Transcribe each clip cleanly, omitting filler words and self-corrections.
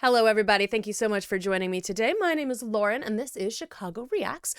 Hello, everybody. Thank you so much for joining me today. My name is Lauren, and this is Chicago Reacts.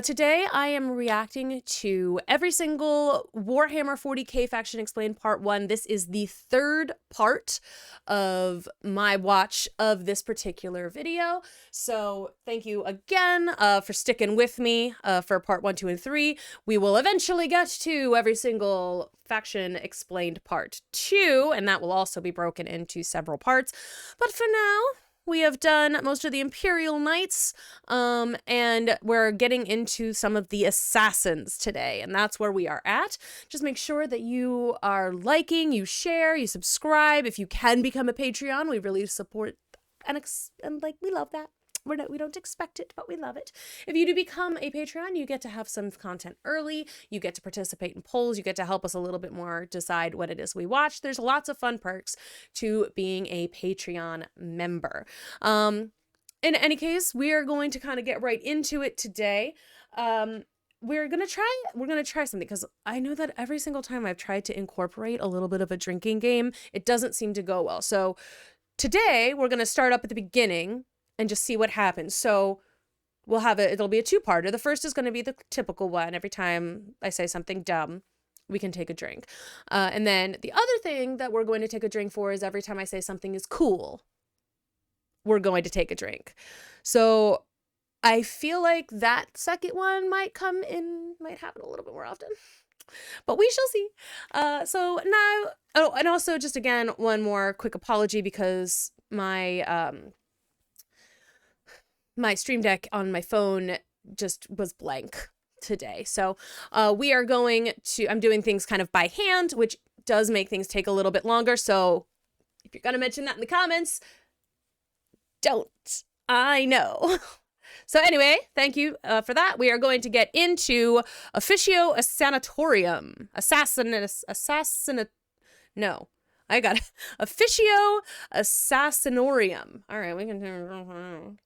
Today, I am reacting to every single Warhammer 40k Faction Explained Part 1. This is the third part of my watch of this particular video. So thank you again for sticking with me for Part 1, 2, and 3. We will eventually get to every single Faction Explained Part 2, and that will also be broken into several parts. But for now, we have done most of the Imperial Knights, and we're getting into some of the Assassins today, and that's where we are at. Just make sure that you are liking, you share, you subscribe. If you can become a Patreon, we really support and we love that. We don't expect it, but we love it. If you do become a Patreon, you get to have some content early. You get to participate in polls. You get to help us a little bit more decide what it is we watch. There's lots of fun perks to being a Patreon member. In any case, we are going to kind of get right into it today. We're gonna try something, because I know that every single time I've tried to incorporate a little bit of a drinking game, it doesn't seem to go well. So today we're gonna start up at the beginning and just see what happens. So we'll have it'll be a two-parter. The first is going to be the typical one. Every time I say something dumb, we can take a drink. And then the other thing that we're going to take a drink for is every time I say something is cool, we're going to take a drink. So I feel like that second one might happen a little bit more often, but we shall see. So now, oh, and also just again, one more quick apology, because my Stream Deck on my phone just was blank today. So I'm doing things kind of by hand, which does make things take a little bit longer. So if you're going to mention that in the comments, don't. I know. So anyway, thank you for that. We are going to get into Officio Assassinatorium. Officio Assassinatorium. All right, we can...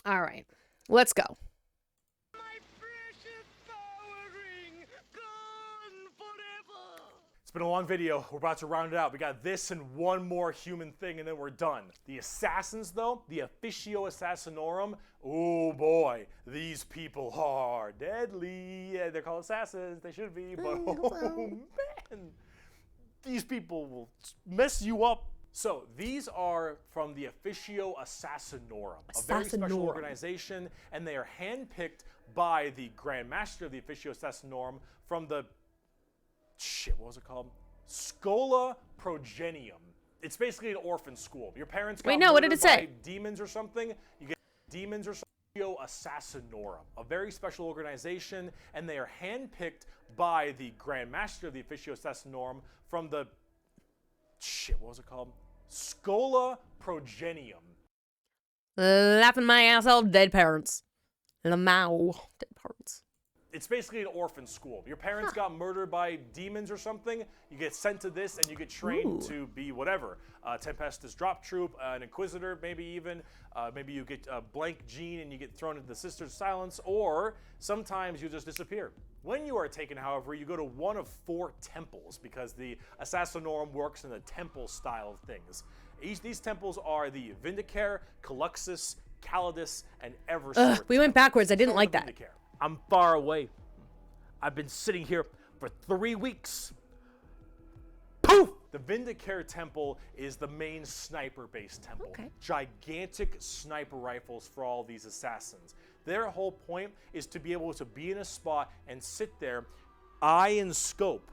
All right, let's go. My precious power ring, gone forever. It's been a long video. We're about to round it out. We got this and one more human thing, and then we're done. The assassins, though, the Officio Assassinorum, oh boy, these people are deadly. Yeah, they're called assassins. They should be, but oh man, these people will mess you up. So these are from the Officio Assassinorum, a very special organization, and they are handpicked by the Grand Master of the Officio Assassinorum from the, what was it called? Schola Progenium. It's basically an orphan school. Your parents got what did it say? Demons or something. You get demons or something. Officio Assassinorum, a very special organization, and they are handpicked by the Grand Master of the Officio Assassinorum from the, what was it called? Schola Progenium. Laughing my ass off, dead parents. Lamau, dead parents. It's basically an orphan school. Your parents got murdered by demons or something. You get sent to this and you get trained to be whatever. Tempestus Drop Troop, an Inquisitor, maybe even. Maybe you get a blank gene and you get thrown into the Sisters of Silence, or sometimes you just disappear. When you are taken, however, you go to one of 4 temples, because the Assassinorum works in the temple style of things. These temples are the Vindicare, Caluxus, Calidus, and Eversort. We went backwards. I didn't like that. Vindicare. I'm far away. I've been sitting here for 3 weeks. Poof! The Vindicare Temple is the main sniper-based temple. Okay. Gigantic sniper rifles for all these assassins. Their whole point is to be able to be in a spot and sit there, eye and scope,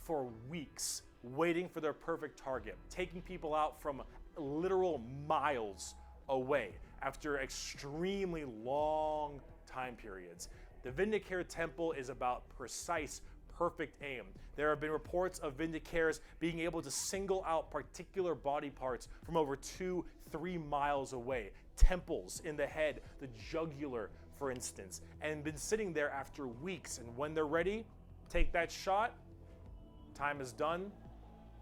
for weeks, waiting for their perfect target, taking people out from literal miles away after extremely long time periods. The Vindicare Temple is about precise, perfect aim. There have been reports of Vindicares being able to single out particular body parts from over 2-3 miles away. Temples in the head, the jugular, for instance, and been sitting there after weeks. And when they're ready, take that shot. Time is done.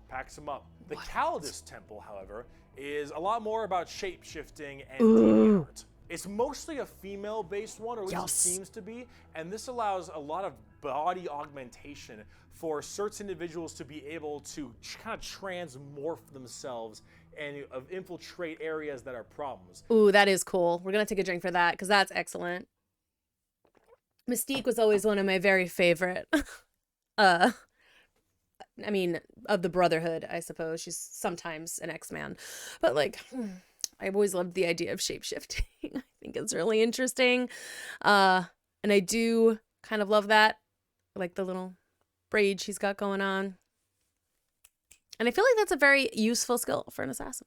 Packs them up. The Calidus Temple, however, is a lot more about shape-shifting and deviant art. It's mostly a female-based one, or at least it seems to be, and this allows a lot of body augmentation for certain individuals to be able to kind of transmorph themselves and infiltrate areas that are problems. Ooh, that is cool. We're gonna take a drink for that because that's excellent. Mystique was always one of my very favorite. I mean, of the Brotherhood, I suppose. She's sometimes an X-Man. But, like, I've always loved the idea of shapeshifting. I think it's really interesting. And I do kind of love that. I like the little braid she's got going on. And I feel like that's a very useful skill for an assassin.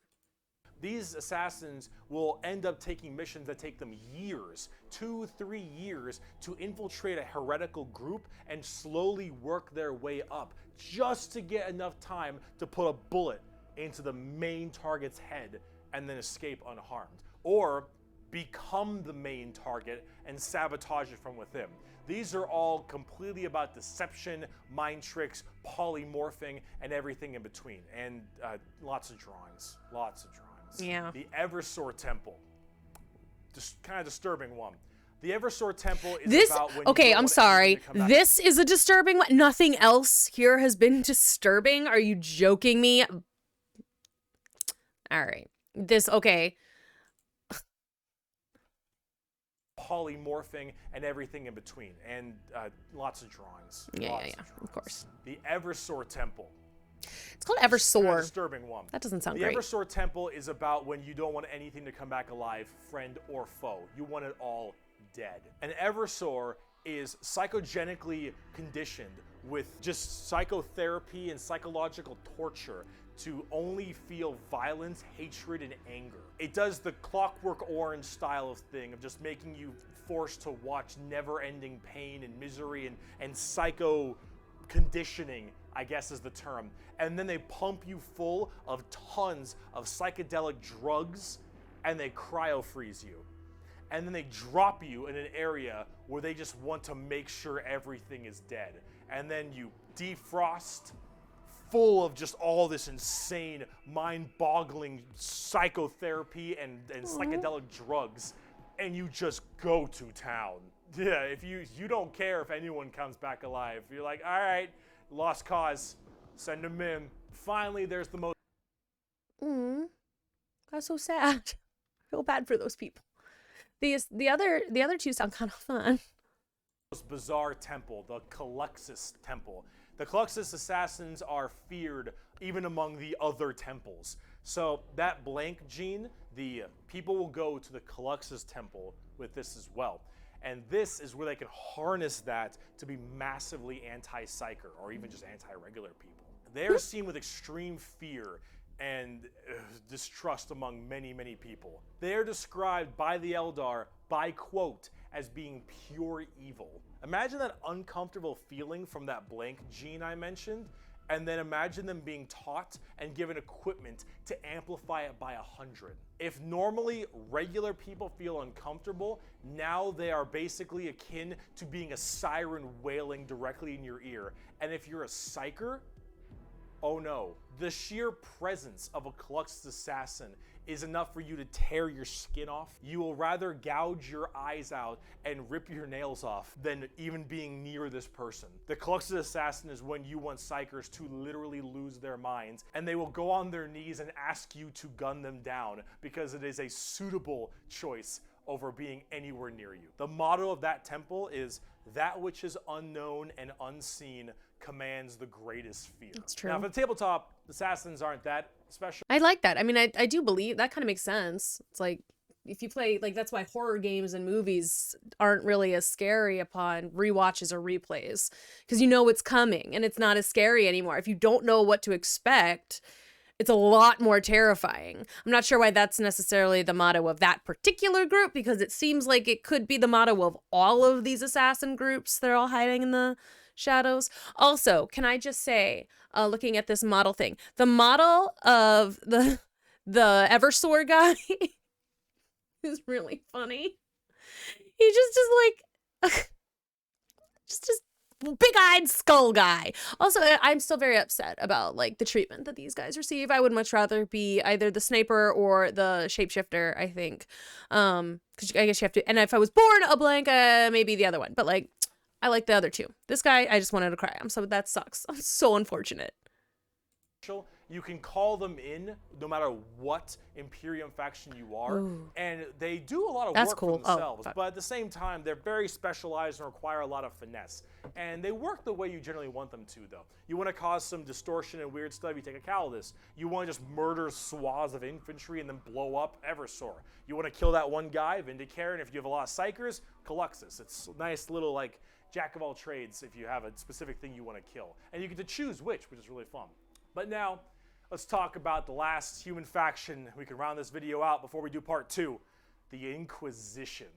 These assassins will end up taking missions that take them years, 2-3 years, to infiltrate a heretical group and slowly work their way up, just to get enough time to put a bullet into the main target's head and then escape unharmed. Or become the main target and sabotage it from within. These are all completely about deception, mind tricks, polymorphing, and everything in between. And lots of drawings, lots of drawings. Yeah. The Eversor Temple. Just kind of disturbing one. The Eversor Temple is This, about when okay, you don't I'm want sorry. anything to come back. This is a disturbing one. Nothing else here has been disturbing. Are you joking me? All right. This, okay. Polymorphing and everything in between. And lots of drawings. Yeah, Lots yeah, yeah. Of course. The Eversor Temple. It's called Kind of Eversor. disturbing one. That doesn't sound The great. Eversor Temple is about when you don't want anything to come back alive, friend or foe. You want it all dead. An Eversor is psychogenically conditioned with just psychotherapy and psychological torture to only feel violence, hatred, and anger. It does the Clockwork Orange style of thing of just making you forced to watch never-ending pain and misery and psycho conditioning, I guess is the term. And then they pump you full of tons of psychedelic drugs and they cryo freeze you. And then they drop you in an area where they just want to make sure everything is dead. And then you defrost, full of just all this insane, mind-boggling psychotherapy and psychedelic drugs, and you just go to town. Yeah, if you don't care if anyone comes back alive. You're like, all right, lost cause, send them in. Finally, there's the most That's so sad. I feel bad for those people. The other two sound kind of fun. bizarre temple, the Caluxus Temple. The Caluxus assassins are feared even among the other temples. So that blank gene, the people will go to the Caluxus Temple with this as well. And this is where they can harness that to be massively anti-psyker or even just anti-regular people. They are seen with extreme fear and distrust among many, many people. They are described by the Eldar by quote as being pure evil. Imagine that uncomfortable feeling from that blank gene I mentioned, and then imagine them being taught and given equipment to amplify it by 100. If normally regular people feel uncomfortable, now they are basically akin to being a siren wailing directly in your ear. And if you're a psyker, oh no. The sheer presence of a Caluxus assassin is enough for you to tear your skin off. You will rather gouge your eyes out and rip your nails off than even being near this person. The Caluxus assassin is when you want psychers to literally lose their minds, and they will go on their knees and ask you to gun them down because it is a suitable choice over being anywhere near you. The motto of that temple is, "That which is unknown and unseen commands the greatest fear." That's true. Now, for the tabletop, assassins aren't that special. I like that. I mean, I do believe that kind of makes sense. It's like, if you play, like, that's why horror games and movies aren't really as scary upon rewatches or replays, because you know it's coming and it's not as scary anymore. If you don't know what to expect, it's a lot more terrifying. I'm not sure why that's necessarily the motto of that particular group, because it seems like it could be the motto of all of these assassin groups. They're all hiding in the shadows. Also, can I just say, looking at this model thing, the model of the Eversor guy is really funny. He just is like just big-eyed skull guy. Also, I'm still very upset about, like, the treatment that these guys receive. I would much rather be either the sniper or the shapeshifter, I think. Because I guess you have to, and if I was born a blank, maybe the other one. But, like, I like the other two. This guy, I just wanted to cry. So that sucks. I'm so unfortunate. You can call them in no matter what Imperium faction you are, Ooh. and they do a lot of That's work cool. for themselves, Oh, but at the same time, they're very specialized and require a lot of finesse. And they work the way you generally want them to, though. You want to cause some distortion and weird stuff, you take a Calidus. You want to just murder swaths of infantry and then blow up Eversor. You want to kill that one guy, Vindicare, and if you have a lot of Psychers, Caluxus. It's a nice little, like, jack of all trades if you have a specific thing you want to kill. And you get to choose which is really fun. But now, let's talk about the last human faction. We can round this video out before we do part 2, the Inquisition.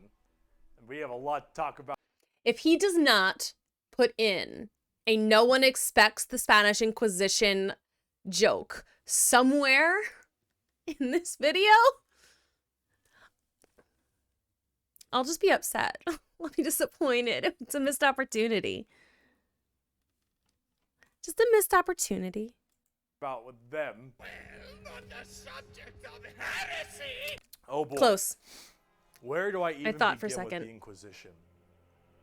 And we have a lot to talk about. if he does not put in a no one expects the Spanish Inquisition joke somewhere in this video, I'll just be upset. I'll be disappointed. It's a missed opportunity. Just a missed opportunity. About with them. On the subject of heresy! Oh boy. Close. Where do I even thought for a begin with second. the Inquisition?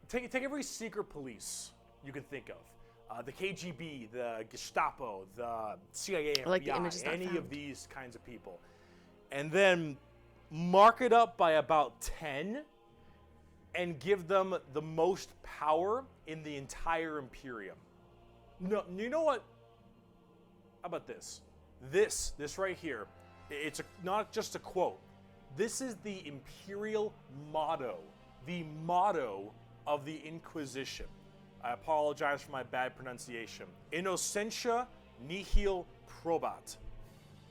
Take every secret police you can think of. The KGB, the Gestapo, the CIA, I like the FBI, images not any found. of these kinds of people. And then mark it up by about 10 and give them the most power in the entire Imperium. No, you know what? How about this? This right here, it's not just a quote. This is the imperial motto, the motto of the Inquisition. I apologize for my bad pronunciation. Innocentia nihil probat.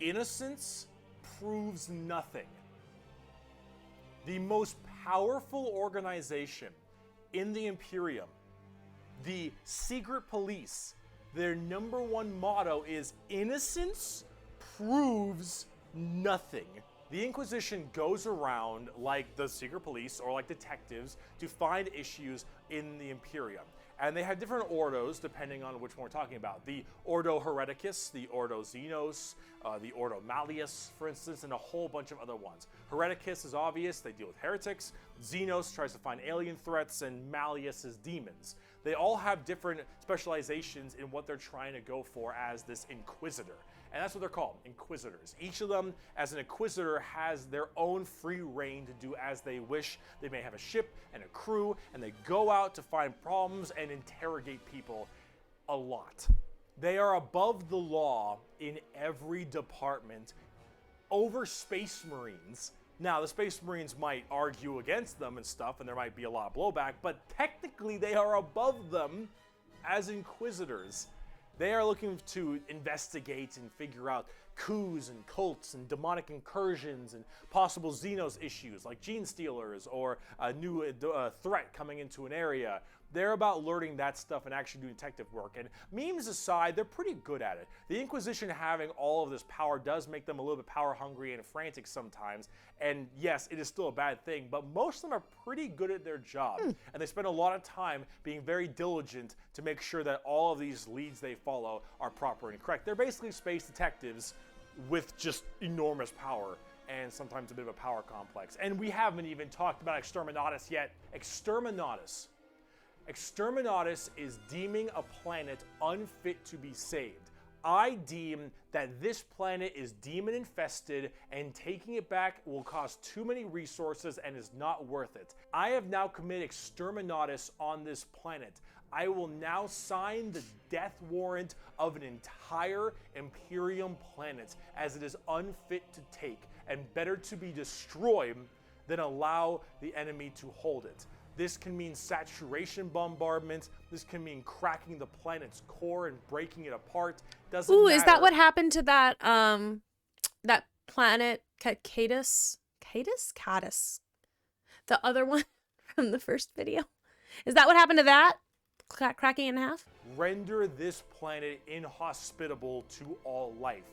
Innocence proves nothing. The most powerful organization in the Imperium, the secret police, their number one motto is innocence proves nothing. The Inquisition goes around like the secret police or like detectives to find issues in the Imperium. And they have different ordos depending on which one we're talking about. The Ordo Hereticus, the Ordo Xenos, the Ordo Malleus, for instance, and a whole bunch of other ones. Hereticus is obvious, they deal with heretics. Xenos tries to find alien threats, and Malleus is demons. They all have different specializations in what they're trying to go for as this Inquisitor. And that's what they're called, Inquisitors. Each of them, as an Inquisitor, has their own free reign to do as they wish. They may have a ship and a crew, and they go out to find problems and interrogate people a lot. They are above the law in every department over Space Marines. Now, the Space Marines might argue against them and stuff, and there might be a lot of blowback, but technically they are above them as Inquisitors. They are looking to investigate and figure out coups and cults and demonic incursions and possible Xenos issues like gene stealers or a new threat coming into an area. They're about learning that stuff and actually doing detective work. And memes aside, they're pretty good at it. The Inquisition having all of this power does make them a little bit power hungry and frantic sometimes. And yes, it is still a bad thing, but most of them are pretty good at their job. And they spend a lot of time being very diligent to make sure that all of these leads they follow are proper and correct. They're basically space detectives with just enormous power and sometimes a bit of a power complex. And we haven't even talked about Exterminatus yet. Exterminatus is deeming a planet unfit to be saved. I deem that this planet is demon infested and taking it back will cost too many resources and is not worth it. I have now committed Exterminatus on this planet. I will now sign the death warrant of an entire Imperium planet as it is unfit to take and better to be destroyed than allow the enemy to hold it. This can mean saturation bombardment. This can mean cracking the planet's core and breaking it apart. Doesn't matter. Is that what happened to that that planet Cadus? Cadus? The other one from the first video. Is that what happened to that? Cracking in half? Render this planet inhospitable to all life.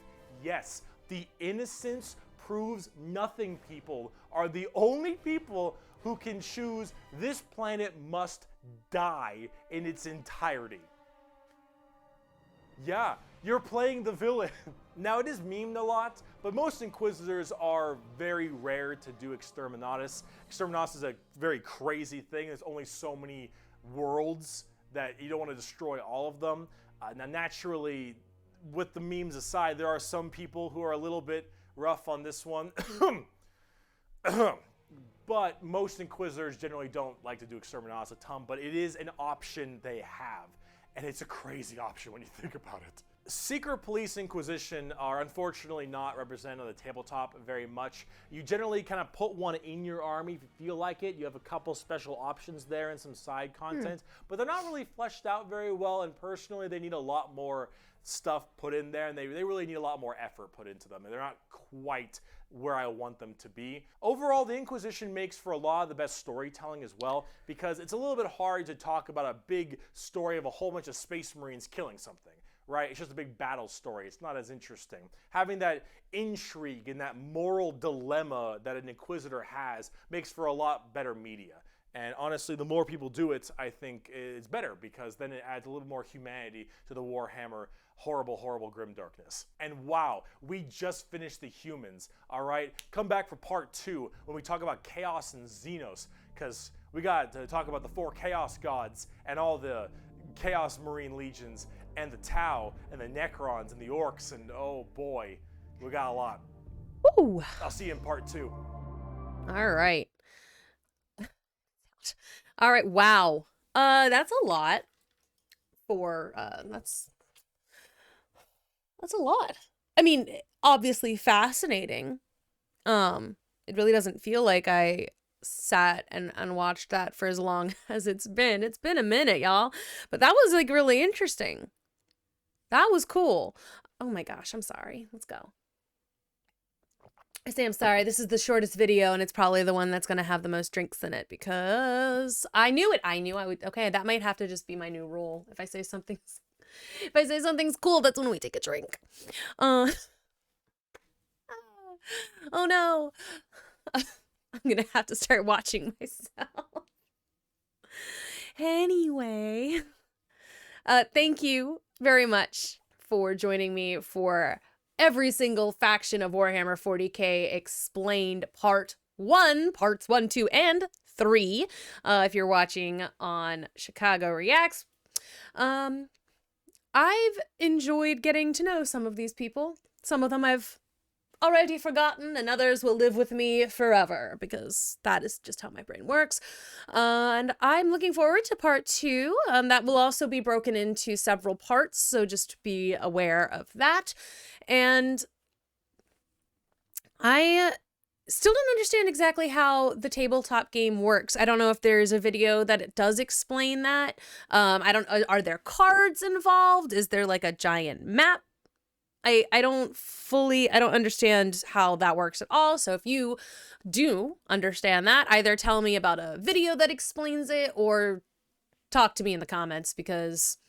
Yes, the innocence proves nothing people are the only people who can choose this planet must die in its entirety. Yeah, you're playing the villain. Now it is memed a lot, but most Inquisitors are very rare to do Exterminatus. Exterminatus is a very crazy thing. There's only so many worlds that you don't want to destroy all of them. Now naturally, with the memes aside, there are some people who are a little bit rough on this one. But most Inquisitors generally don't like to do Exterminatus a ton, but it is an option they have. And it's a crazy option when you think about it. Secret Police Inquisition are unfortunately not represented on the tabletop very much. You generally kind of put one in your army if you feel like it. You have a couple special options there and some side content, but they're not really fleshed out very well, and personally they need a lot more stuff put in there, and they really need a lot more effort put into them, and they're not quite where I want them to be. Overall, the Inquisition makes for a lot of the best storytelling as well, because it's a little bit hard to talk about a big story of a whole bunch of Space Marines killing something. Right? It's just a big battle story. It's not as interesting. Having that intrigue and that moral dilemma that an Inquisitor has makes for a lot better media. And honestly, the more people do it, I think it's better, because then it adds a little more humanity to the Warhammer horrible, horrible grimdarkness. And wow, we just finished the humans, all right? Come back for part 2 when we talk about Chaos and Xenos, because we got to talk about the 4 Chaos Gods and all the Chaos Marine Legions and the Tau and the Necrons and the Orcs, and oh boy, we got a lot. Ooh. I'll see you in part 2. All right. All right. Wow. That's a lot for, that's a lot. I mean, obviously fascinating. It really doesn't feel like I sat and watched that for as long as it's been. It's been a minute, y'all. But that was like really interesting. That was cool. Oh my gosh, I'm sorry. Let's go. I say I'm sorry. This is the shortest video, and it's probably the one that's going to have the most drinks in it, because I knew it. I knew I would. Okay, that might have to just be my new rule. If I say something's cool, that's when we take a drink. Oh no. I'm going to have to start watching myself. Anyway, thank you very much for joining me for every single faction of Warhammer 40k explained part 1, parts 1, 2, and 3. If you're watching on Chicago Reacts, I've enjoyed getting to know some of these people. Some of them I've already forgotten, and others will live with me forever, because that is just how my brain works. And I'm looking forward to part 2. That will also be broken into several parts, so just be aware of that. And I still don't understand exactly how the tabletop game works. I don't know if there's a video that it does explain that. Are there cards involved? Is there like a giant map? I don't understand how that works at all. So if you do understand that, either tell me about a video that explains it or talk to me in the comments, because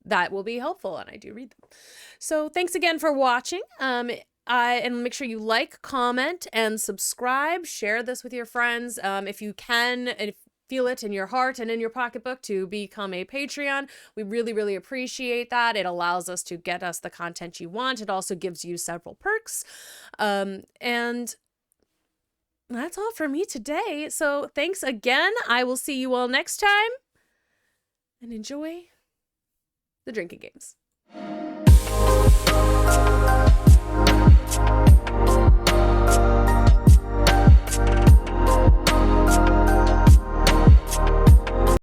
that will be helpful and I do read them. So thanks again for watching. And make sure you like, comment, and subscribe. Share this with your friends. If you can, and feel it in your heart and in your pocketbook, to become a Patreon. We really, really appreciate that. It allows us to get us the content you want. It also gives you several perks. And that's all for me today. So thanks again. I will see you all next time, and enjoy the drinking games.